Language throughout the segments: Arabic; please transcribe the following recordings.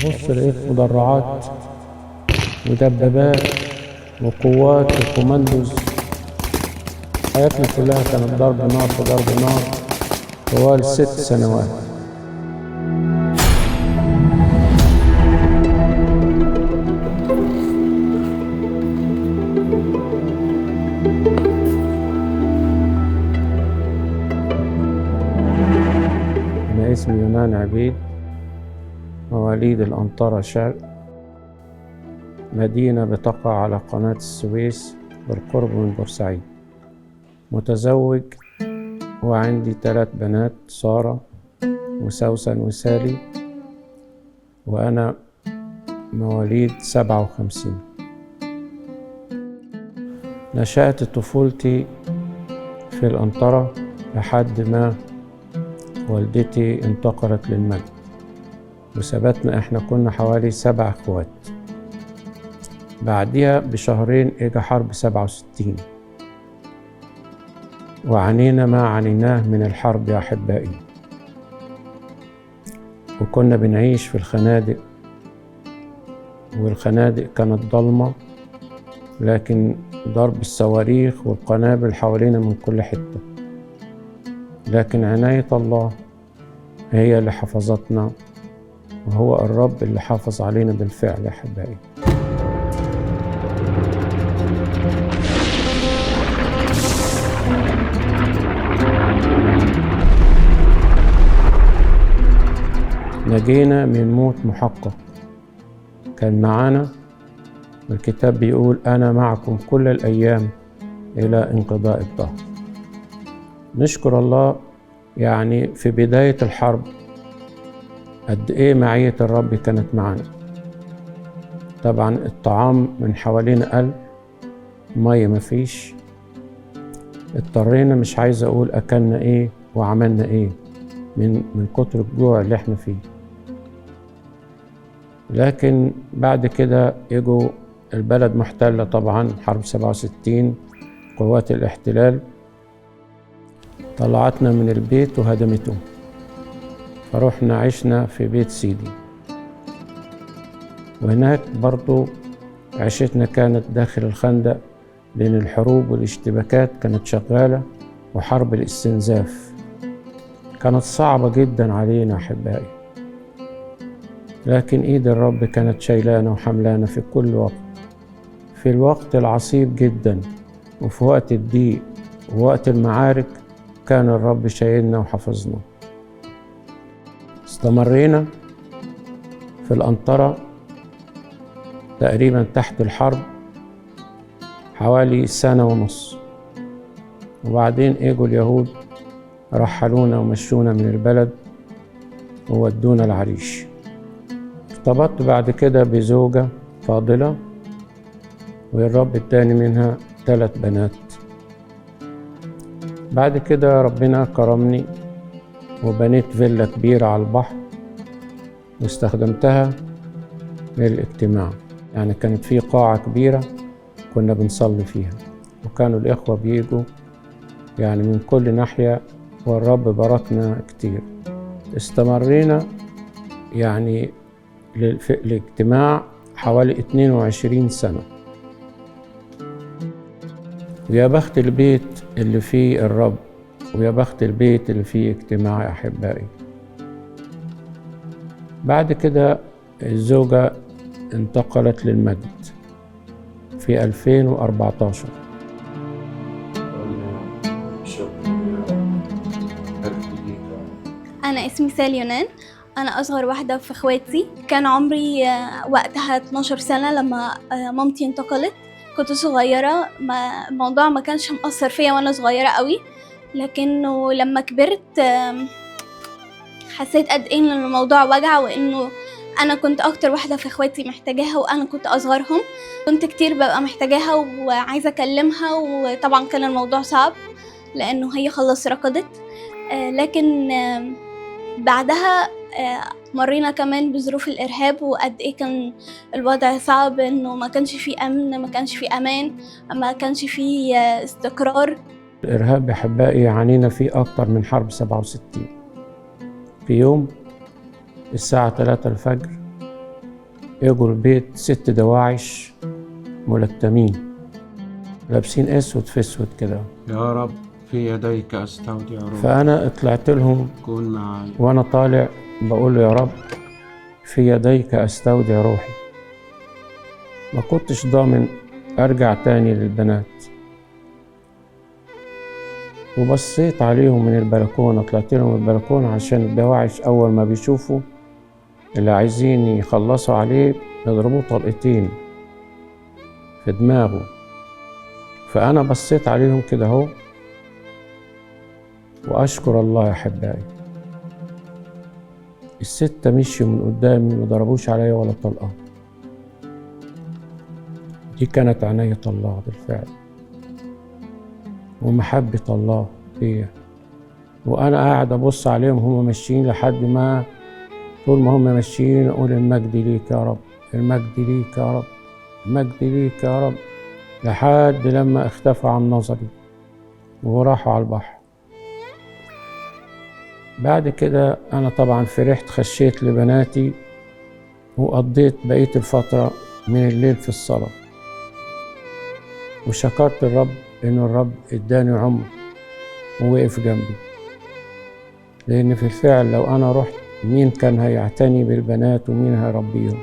ببص لقيت مدرعات ودبابات وقوات وكوماندوز. حياتنا كلها كانت ضرب نار في ضرب نار طوال 6 سنوات. أنا اسمي يونان عبيد، مواليد الأنطرة شرق، مدينة بتقع على قناة السويس بالقرب من بورسعيد. متزوج وعندي 3 بنات، سارة وسوسن وسالي، وأنا مواليد 57. نشأت طفولتي في الأنطرة لحد ما والدتي انتقلت للمجد، وثبتنا احنا كنا حوالي 7 اخوات. بعدها بشهرين اجى حرب 67 وعانينا ما عانيناه من الحرب يا احبائي، وكنا بنعيش في الخنادق، والخنادق كانت ضلمة، لكن ضرب الصواريخ والقنابل حوالينا من كل حتة، لكن عناية الله هي اللي حفظتنا، وهو الرب اللي حافظ علينا بالفعل يا أحبائي. نجينا من موت محقق. كان معانا الكتاب بيقول أنا معكم كل الأيام إلى انقضاء الدهر. نشكر الله يعني في بداية الحرب قد إيه معية الرب كانت معانا. طبعا الطعام من حوالينا قل، مية مفيش، اضطرينا مش عايز أقول أكلنا إيه وعملنا إيه من كتر الجوع اللي إحنا فيه. لكن بعد كده يجوا البلد محتلة، طبعا حرب 67 قوات الاحتلال طلعتنا من البيت وهدمته، فروحنا عشنا في بيت سيدي، وهناك برضو عيشتنا كانت داخل الخندق، لأن الحروب والاشتباكات كانت شغالة وحرب الاستنزاف كانت صعبة جدا علينا أحبائي، لكن إيد الرب كانت شايلانا وحملانا في كل وقت، في الوقت العصيب جدا وفي وقت الضيق ووقت المعارك كان الرب شايلنا وحفظنا. استمرينا في الأنطرة تقريبا تحت الحرب حوالي 1.5 سنة، وبعدين اجوا اليهود رحلونا ومشونا من البلد وودونا العريش. ارتبطت بعد كده بزوجة فاضلة، والرب اداني منها 3 بنات. بعد كده ربنا كرمني وبنيت فيلا كبيرة على البحر واستخدمتها للاجتماع، يعني كانت في قاعة كبيرة كنا بنصلي فيها، وكانوا الإخوة بيجوا يعني من كل ناحية، والرب باركنا كتير. استمرينا يعني في الاجتماع حوالي 22 سنة. ويا بخت البيت اللي فيه الرب، ويا بخت البيت اللي فيه اجتماع يا أحبائي. بعد كده الزوجة انتقلت للمجد في 2014. أنا اسمي سالي يونان، أنا أصغر واحدة في إخواتي. كان عمري وقتها 12 سنة لما مامتي انتقلت. كنت صغيرة، الموضوع ما كانش مأثر فيا وأنا صغيرة قوي، لكنه لما كبرت حسيت قد إيه إن الموضوع وجع، وإنه أنا كنت أكتر واحدة في إخواتي محتاجاها، وأنا كنت أصغرهم. كنت كتير ببقى محتاجاها وعايزة أكلمها، وطبعا كان الموضوع صعب لأنه هي خلص ركضت. لكن بعدها مرينا كمان بظروف الإرهاب، وقد إيه كان الوضع صعب، إنه ما كانش فيه أمن، ما كانش فيه أمان، ما كانش فيه استقرار. الإرهاب يا أحبائي عانينا فيه أكتر من حرب 67. في يوم الساعة 3 الفجر اجوا البيت 6 دواعش ملتمين لابسين اسود في اسود كده. يا رب في يديك أستودع روحي، فأنا طلعت لهم كن معي. وأنا طالع بقول له يا رب في يديك أستودع روحي. ما كنتش ضامن أرجع تاني للبنات، وبصيت عليهم من البلكونة، طلعت لهم البلكونة عشان الدواعش أول ما بيشوفوا اللي عايزين يخلصوا عليه يضربوه طلقتين في دماغه. فأنا بصيت عليهم كده اهو، وأشكر الله يا أحبائي، ال6 مشيوا من قدامي ما ضربوش عليا ولا طلقة. دي كانت عناية الله بالفعل ومحبة الله فيا. وأنا قاعد أبص عليهم هم ماشيين، لحد ما طول ما هم ماشيين أقول المجد ليك يا رب، المجد ليك يا رب، المجد ليك يا رب، لحد لما اختفوا عن نظري وراحوا على البحر. بعد كده أنا طبعا فرحت، خشيت لبناتي وقضيت بقية الفترة من الليل في الصلاة، وشكرت الرب إنه الرب إداني عمر ووقف جنبي. لأن في الفعل لو أنا رحت مين كان هيعتني بالبنات ومين هيربيهم؟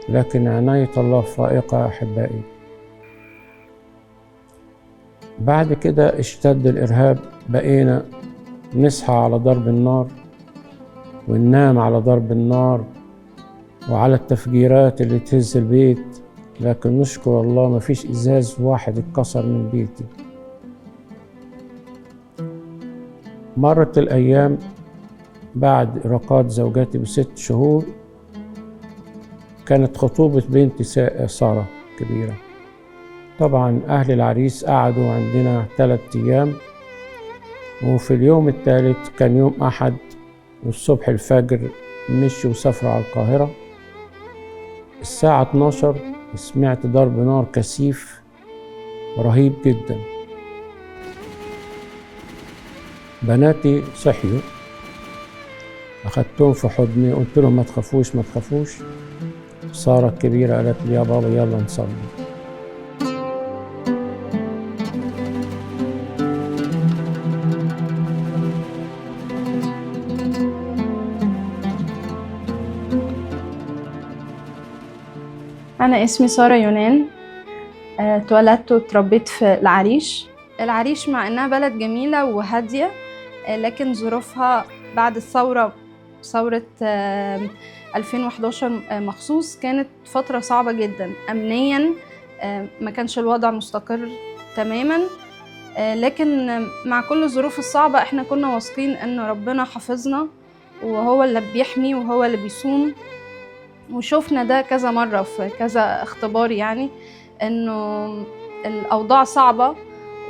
لكن عناية الله فائقة يا أحبائي. بعد كده اشتد الإرهاب، بقينا نصحى على ضرب النار وننام على ضرب النار وعلى التفجيرات اللي تهز البيت. لكن نشكر الله مفيش إزاز واحد اتكسر من بيتي. مرت الأيام، بعد إراقات زوجاتي ب6 شهور كانت خطوبة بنتي سارة كبيرة. طبعا أهل العريس قعدوا عندنا 3 أيام، وفي اليوم الثالث كان يوم أحد والصبح الفجر مشوا وسافروا على القاهرة. الساعة 12 سمعت ضرب نار كثيف رهيب جدا. بناتي صحيوا، أخدتهم في حضني، قلت لهم ما تخافوش ما تخافوش. سارة الكبيرة قالت لي يا بابا يلا نصلي. أنا اسمي سارة يونان، اتولدت واتربيت في العريش. العريش مع إنها بلد جميلة وهادية، لكن ظروفها بعد ثورة 2011 مخصوص كانت فترة صعبة جدا أمنيا. ما كانش الوضع مستقر تماما، لكن مع كل الظروف الصعبة احنا كنا واثقين ان ربنا حافظنا وهو اللي بيحمي وهو اللي بيصون. وشوفنا ده كذا مرة في كذا اختبار، يعني انه الاوضاع صعبة،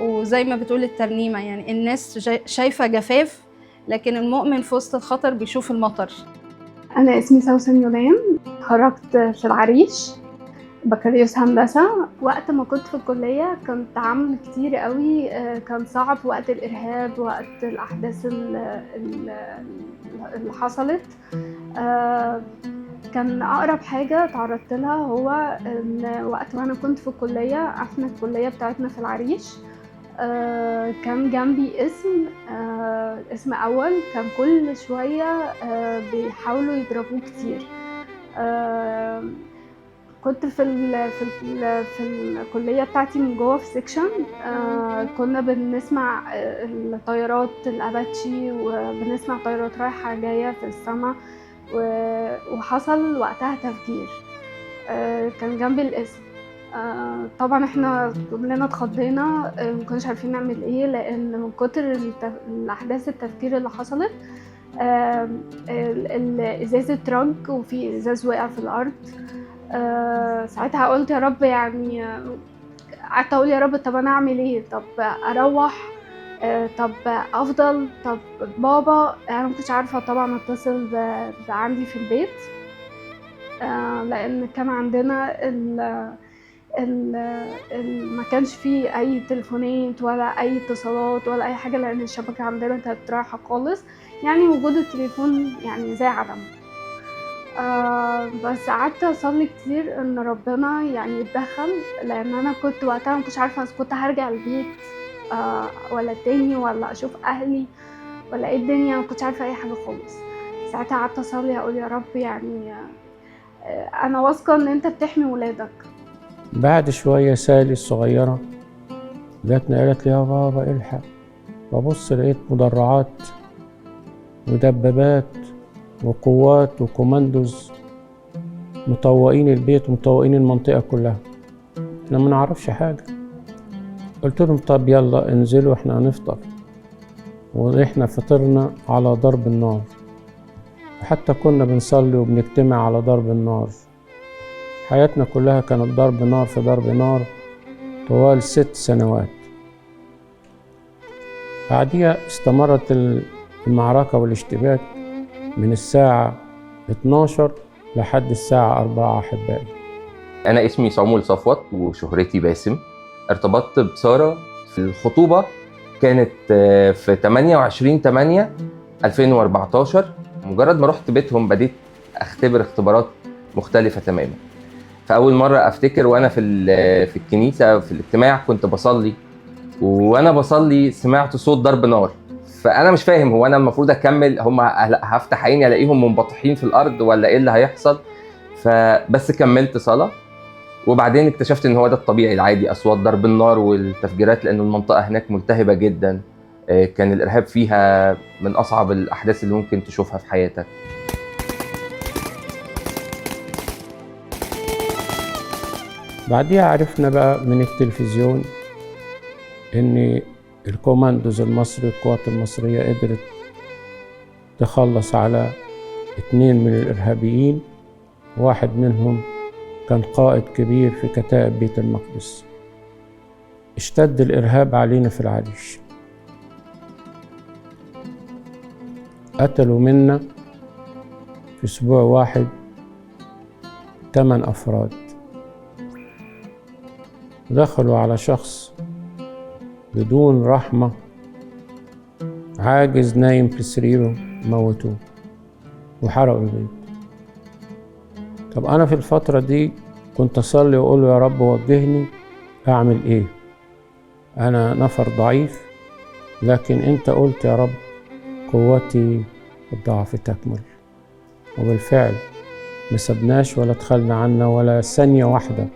وزي ما بتقول الترنيمة يعني الناس شايفة جفاف، لكن المؤمن في وسط الخطر بيشوف المطر. أنا اسمي سوسن يونان، اتخرجت في العريش بكالوريوس هندسة. وقت ما كنت في الكلية كان تعامل كتير قوي، كان صعب وقت الإرهاب، وقت الأحداث اللي حصلت. كان أقرب حاجة تعرضت لها هو إن وقت وانا كنت في الكلية، احنا الكلية بتاعتنا في العريش، كان جنبي اسم أول، كان كل شوية بيحاولوا يضربوه كتير. كنت في الكلية بتاعتي من جوه في سيكشن، كنا بنسمع الطيارات الأباتشي، وبنسمع طيارات رايحة جاية في السماء، وحصل وقتها تفجير كان جنب القسم. طبعا احنا كلنا اتخضينا، مكناش عارفين نعمل ايه، لان من كتر الاحداث التفجير اللي حصلت الازاز اترج وفي ازاز وقع في الارض. ساعتها قلت يا رب، يعني قعدت اقول يا رب طب انا اعمل ايه، طب اروح، طب افضل، طب بابا. انا ما كنتش عارفه طبعا اتصل بعندي في البيت، لان كان عندنا ما كانش فيه اي تليفونات ولا اي اتصالات ولا اي حاجه، لان الشبكه عندنا كانت رايحه خالص، يعني وجود التليفون يعني زي عدم. بس قعدت اصلي كتير ان ربنا يعني يتدخل، لان انا كنت وقتها ما كنتش عارفه اذا كنت هرجع البيت ولا تاني ولا اشوف اهلي ولا ايه الدنيا، ما كنتش عارفه اي حاجه خالص. ساعتها قعدت اصلي اقول يا رب يعني انا واثقه ان انت بتحمي ولادك. بعد شوية سالي الصغيرة جاتني قالت لي يا بابا الحق. ببص لقيت مدرعات ودبابات وقوات وكوماندوز مطوقين البيت ومطوقين المنطقة كلها، احنا ما نعرفش حاجة. قلت لهم طب يلا انزلوا احنا هنفطر، واحنا فطرنا على ضرب النار، حتى كنا بنصلي وبنجتمع على ضرب النار. حياتنا كلها كانت ضرب نار في ضرب نار طوال 6 سنوات. بعديها استمرت المعركة والاشتباك من الساعة 12 لحد الساعة 4 أحبائي. أنا اسمي صامويل صفوت وشهرتي باسم. ارتبطت بسارة في الخطوبة كانت في 28/8/2014. مجرد ما رحت بيتهم بديت أختبر اختبارات مختلفة تماما. فأول مرة أفتكر وأنا في الكنيسة في الاجتماع كنت بصلي، وأنا بصلي سمعت صوت ضرب نار. فأنا مش فاهم هو أنا المفروض أكمل، هم هفتح عيني ألاقيهم منبطحين في الأرض ولا إيه اللي هيحصل؟ فبس كملت صلاة، وبعدين اكتشفت إن هو ده الطبيعي العادي، أصوات ضرب النار والتفجيرات، لأن المنطقة هناك ملتهبة جدا. كان الإرهاب فيها من أصعب الأحداث اللي ممكن تشوفها في حياتك. بعديها عرفنا بقى من التلفزيون إن الكوماندوز المصري القوات المصرية قدرت تخلص على 2 من الإرهابيين، واحد منهم كان قائد كبير في كتائب بيت المقدس. اشتد الإرهاب علينا في العريش، قتلوا منا في أسبوع واحد 8 أفراد. دخلوا على شخص بدون رحمة عاجز نايم في سريره، موتوه وحرقوا البيت. طب أنا في الفترة دي كنت أصلي وأقول له يا رب وجهني أعمل إيه؟ أنا نفر ضعيف، لكن أنت قلت يا رب قوتي الضعف تكمل. وبالفعل ما سبناش ولا دخلنا عنا ولا ثانية واحدة.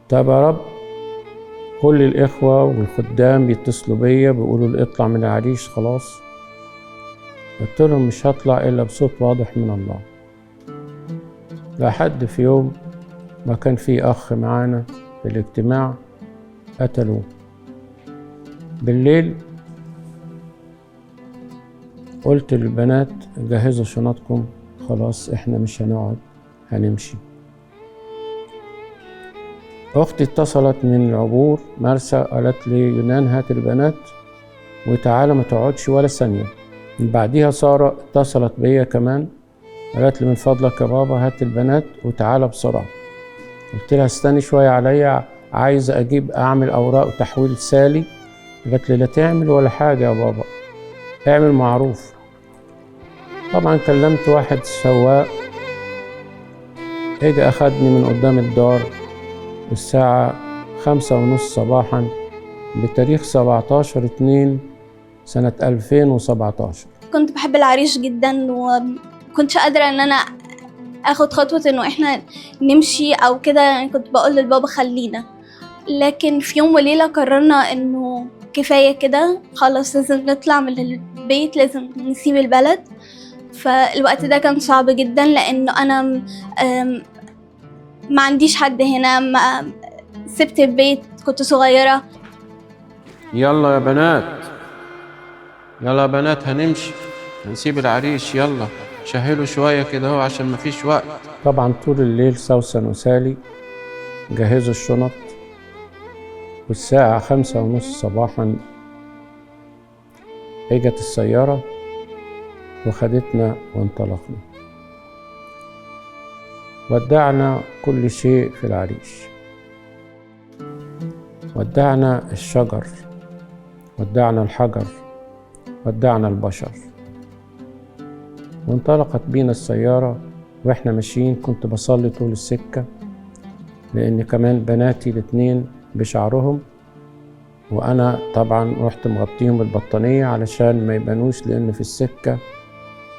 طب يا رب كل الإخوة والخدام بيتصلوا بيا بيقولوا لي اطلع من العريش خلاص. قلت لهم مش هطلع إلا بصوت واضح من الله. لحد في يوم ما كان في أخ معانا في الاجتماع قتلوه بالليل. قلت للبنات جهزوا شنطكم خلاص احنا مش هنقعد هنمشي. أختي اتصلت من العبور مرسى قالت لي يونان هات البنات وتعالى ما تقعدش ولا ثانية. من بعديها سارة اتصلت بيا كمان قالت لي من فضلك يا بابا هات البنات وتعالى بسرعة. قلت لها استني شوية عليا عايزة أجيب أعمل أوراق وتحويل سالي. قالت لي لا تعمل ولا حاجة يا بابا، اعمل معروف. طبعا كلمت واحد سواق اجى أخدني من قدام الدار الساعة 5:30 صباحا بتاريخ 17/2/2017. كنت بحب العريش جدا وكنتش قادرة ان انا اخد خطوة انه احنا نمشي او كده. يعني كنت بقول للبابا خلينا، لكن في يوم وليلة قررنا انه كفاية كده خلاص لازم نطلع من البيت، لازم نسيب البلد. فالوقت ده كان صعب جدا لانه انا ما عنديش حد هنا، ما سبت البيت كنت صغيرة. يلا يا بنات، يلا يا بنات هنمشي، هنسيب العريش، يلا شهلوا شوية كده اهو عشان مفيش وقت. طبعا طول الليل سوسن وسالي جهزوا الشنط، والساعة 5:30 صباحا اجت السيارة وخدتنا وانطلقنا. ودعنا كل شيء في العريش، ودعنا الشجر، ودعنا الحجر، ودعنا البشر. وانطلقت بينا السيارة واحنا ماشيين. كنت بصلي طول السكة لأن كمان بناتي الاتنين بشعرهم، وأنا طبعا رحت مغطيهم بالبطانية علشان ما يبانوش، لأن في السكة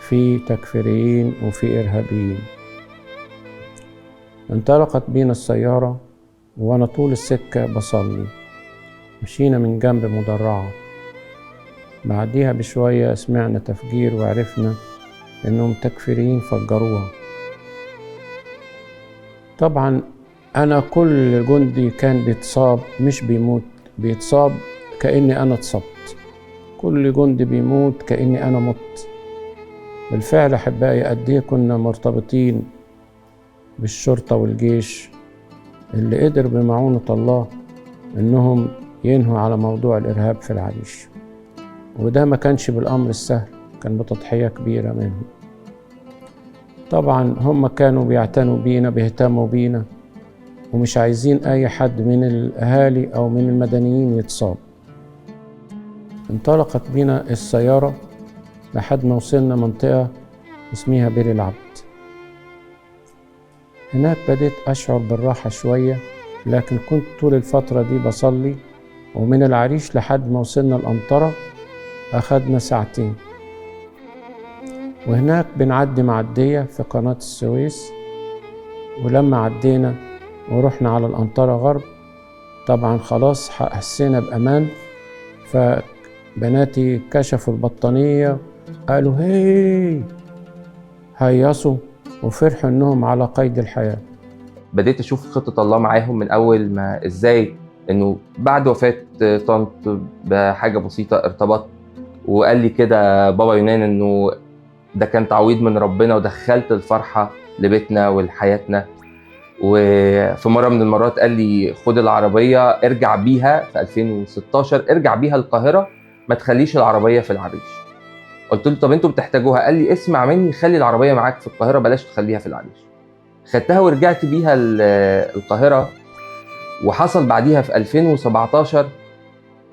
في تكفيريين وفي إرهابيين. انطلقت بينا السيارة وأنا طول السكة بصلي. مشينا من جنب مدرعة، بعديها بشوية سمعنا تفجير وعرفنا إنهم تكفيريين فجروها. طبعا أنا كل جندي كان بيتصاب، مش بيموت، بيتصاب كأني أنا اتصبت. كل جندي بيموت كأني أنا مت. بالفعل أحبائي قد إيه كنا مرتبطين بالشرطة والجيش اللي قدر بمعونة الله إنهم ينهوا على موضوع الإرهاب في العريش، وده ما كانش بالأمر السهل، كان بتضحية كبيرة منهم. طبعا هم كانوا بيعتنوا بينا، بيهتموا بينا، ومش عايزين أي حد من الأهالي أو من المدنيين يتصاب. انطلقت بينا السيارة لحد ما وصلنا منطقة اسمها بير العبد. هناك بديت أشعر بالراحة شوية، لكن كنت طول الفترة دي بصلي. ومن العريش لحد ما وصلنا الأنطرة أخدنا ساعتين، وهناك بنعدي معدية في قناة السويس. ولما عدينا ورحنا على الأنطرة غرب، طبعا خلاص حسينا بأمان، فبناتي كشفوا البطانية قالوا هي، هيصوا وفرحوا إنهم على قيد الحياة. بديت اشوف خطة الله معاهم من اول ما ازاي انه بعد وفاة طنط بحاجة بسيطة ارتبطت، وقال لي كده بابا يونان انه ده كان تعويض من ربنا، ودخلت الفرحة لبيتنا ولحياتنا. وفي مرة من المرات قال لي خد العربية ارجع بيها في 2016، ارجع بيها القاهرة، ما تخليش العربية في العريش. قلت له طب انتوا بتحتاجوها؟ قال لي اسمع مني، خلي العربية معاك في القاهرة، بلاش تخليها في العريش. خدتها ورجعت بيها القاهرة. وحصل بعديها في 2017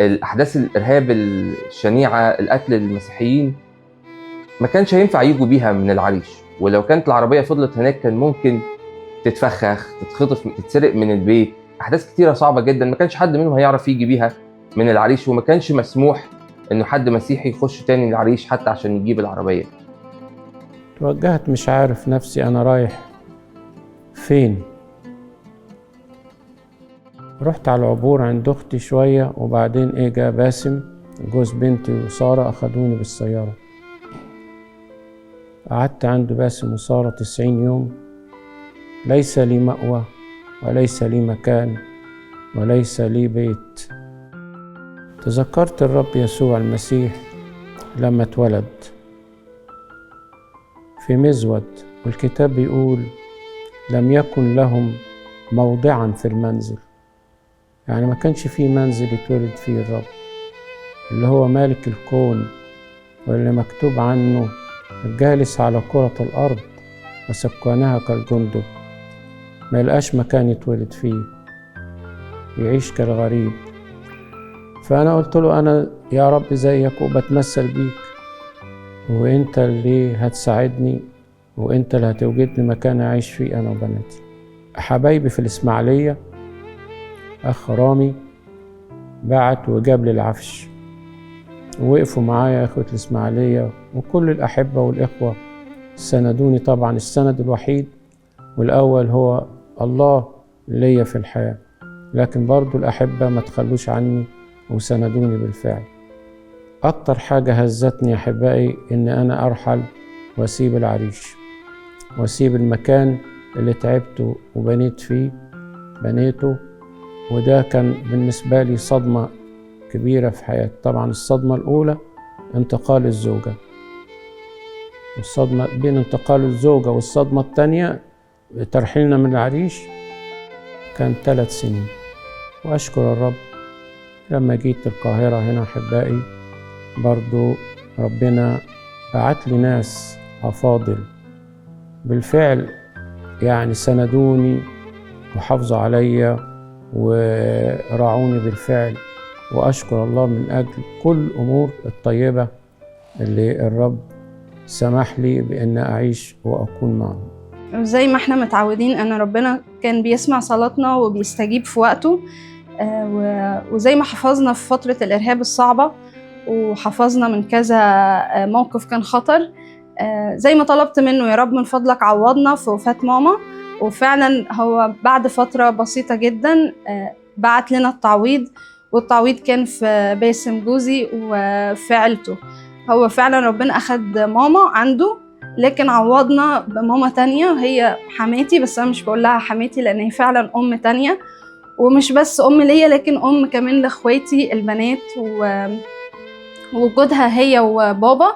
الأحداث الإرهاب الشنيعة، القتل المسيحيين، ما كانش هينفع يجوا بيها من العريش. ولو كانت العربية فضلت هناك كان ممكن تتفخخ، تتخطف، تتسرق من البيت. أحداث كتيرة صعبة جدا، ما كانش حد منهم هيعرف يجي بيها من العريش، وما كانش مسموح إنه حد مسيحي يخش تاني العريش حتى عشان يجيب العربية. توجهت مش عارف نفسي أنا رايح فين. رحت على العبور عند أختي شوية، وبعدين جا باسم جوز بنتي وسارة أخدوني بالسيارة. قعدت عند باسم وسارة 90 يوم، ليس لي مأوى وليس لي مكان وليس لي بيت. تذكرت الرب يسوع المسيح لما اتولد في مزود، والكتاب بيقول لم يكن لهم موضعا في المنزل. يعني ما كانش فيه منزل يتولد فيه الرب اللي هو مالك الكون، واللي مكتوب عنه الجالس على كرة الأرض وسكانها كالجندب. ما يلقاش مكان يتولد فيه، يعيش كالغريب. فأنا قلت له أنا يا رب زيك وبتمثل بيك، وإنت اللي هتساعدني، وإنت اللي هتوجدني مكان أعيش فيه أنا وبناتي. حبايبي في الإسماعيلية أخ رامي بعت وجاب لي العفش، ووقفوا معايا إخوة الإسماعيلية، وكل الأحبة والإخوة سندوني. طبعا السند الوحيد والأول هو الله ليا في الحياة، لكن برضو الأحبة ما تخلوش عني وسندوني بالفعل. أكتر حاجة هزتني يا أحبائي إن أنا أرحل وأسيب العريش، وأسيب المكان اللي تعبته وبنيت فيه، بنيته. وده كان بالنسبة لي صدمة كبيرة في حياتي. طبعا الصدمة الأولى انتقال الزوجة، والصدمة بين انتقال الزوجة والصدمة الثانية ترحيلنا من العريش كان 3 سنين. وأشكر الرب لما جيت القاهرة هنا أحبائي برضو ربنا بعت لي ناس أفاضل بالفعل، يعني سندوني وحافظوا عليا ورعوني بالفعل. وأشكر الله من أجل كل الأمور الطيبة اللي الرب سمح لي بأن أعيش وأكون معه. زي ما احنا متعودين ان ربنا كان بيسمع صلاتنا وبيستجيب في وقته، وزي ما حفظنا في فترة الإرهاب الصعبة وحفظنا من كذا موقف كان خطر، زي ما طلبت منه يا رب من فضلك عوضنا في وفاة ماما، وفعلا هو بعد فترة بسيطة جدا بعت لنا التعويض، والتعويض كان في باسم جوزي وفي عيلته. هو فعلا ربنا أخد ماما عنده، لكن عوضنا بماما تانية وهي حماتي، بس أنا مش بقولها حماتي لأن هي فعلا أم تانية، ومش بس أم ليا لكن أم كمان لإخواتي البنات، ووجودها هي وبابا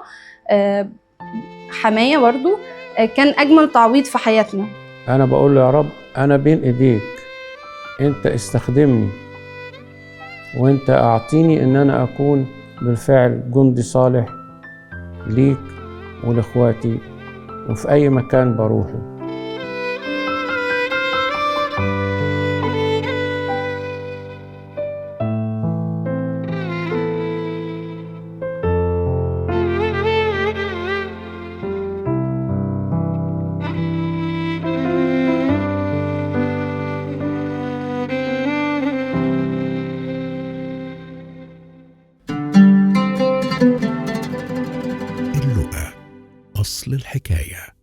حماية برضو كان أجمل تعويض في حياتنا. أنا بقول له يا رب أنا بين إيديك، أنت استخدمني وأنت أعطيني إن أنا أكون بالفعل جندي صالح ليك ولإخواتي وفي أي مكان بروحه. اللؤى أصل الحكاية.